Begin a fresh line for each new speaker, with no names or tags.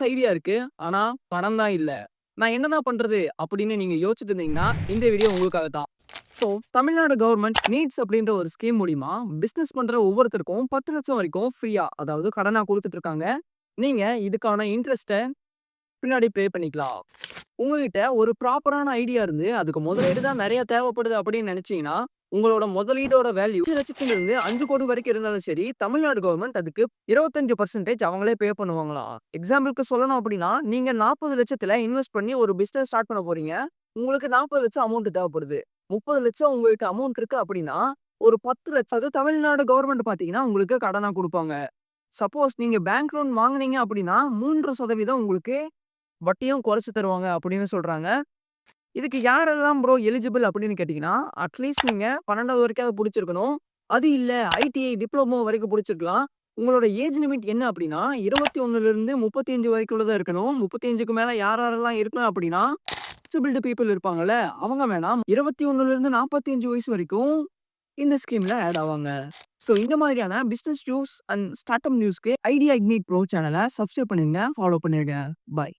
Business idea இருக்கு. ஆனா பணம் தான் இல்ல. நான் என்னதான் பண்றது? அப்படின்னு நீங்க யோசிச்சுட்டு இருந்தீங்கன்னா, இந்த வீடியோ உங்களுக்காக தான். ஸோ தமிழ்நாடு கவர்ன்மெண்ட் நீட்ஸ் அப்படின்ற ஒரு ஸ்கீம் மூலியமா பிசினஸ் பண்ற ஒவ்வொருத்தருக்கும் 10,00,000 வரைக்கும் ஃப்ரீயா அதாவது கடனா குடுத்துட்டு இருக்காங்க. நீங்க இதுக்கான இன்ட்ரெஸ்ட்ட பின்னாடி பே பண்ணிக்கலாம். உங்ககிட்ட ஒரு ப்ராப்பரான ஐடியா இருந்து, அதுக்கு முதலீடு தான் நெறைய தேவைப்படுது அப்படின்னு நெனச்சீங்கன்னா, உங்களோட முதலீடோட வேல்யூ 5,00,000லிருந்து 5,00,00,000 வரைக்கும் இருந்தாலும் சரி, தமிழ்நாடு கவர்ன்மெண்ட் அதுக்கு 25% அவங்களே பே பண்ணுவாங்களாம். எக்ஸாம்பிள்க்கு சொல்லணும் அப்படின்னா, நீங்க 40,00,000த்துல இன்வெஸ்ட் பண்ணி ஒரு பிசினஸ் ஸ்டார்ட் பண்ண போறீங்க. உங்களுக்கு 40,00,000 அமௌண்ட் தேவைப்படுது. 30,00,000 உங்ககிட்ட அமௌண்ட் இருக்கு அப்படின்னா, ஒரு 10,00,000 அது தமிழ்நாடு கவர்ன்மெண்ட் பார்த்தீங்கன்னா, உங்களுக்கு கடனா குடுப்பாங்க. சப்போஸ் நீங்க பேங்க் லோன் வாங்குனீங்க அப்படின்னா, 3% உங்களுக்கு வட்டியும் குறைச்சு தருவாங்க அப்படின்னு சொல்றாங்க. இதுக்கு யாரெல்லாம் ப்ரோ எலிஜிபிள் அப்படின்னு கேட்டீங்கன்னா, அட்லீஸ்ட் நீங்க 12வது வரைக்காவது முடிச்சிருக்கணும். அது இல்ல ஐடிஐ டிப்ளமோ வரைக்கும் முடிச்சிருக்கலாம். உங்களோட ஏஜ் லிமிட் என்ன அப்படின்னா, 21லிருந்து 35 வரைக்குள்ள தான் இருக்கணும். 35க்கு மேல யார் யாரெல்லாம் இருக்கலாம் அப்படின்னா, டிசபிள்டு பீப்பிள் இருப்பாங்கல்ல, அவங்க வேணாம். 21லிருந்து 45 வயசு வரைக்கும் இந்த ஸ்கீம்ல ஆட் ஆவாங்க. ஸோ இந்த மாதிரியான business news and start up நியூஸ்க்கு ஐடியா இக்னிட் ப்ரோ சேனல சப்ஸ்கிரைப் பண்ணிருங்க, ஃபாலோ பண்ணிருங்க. பாய்.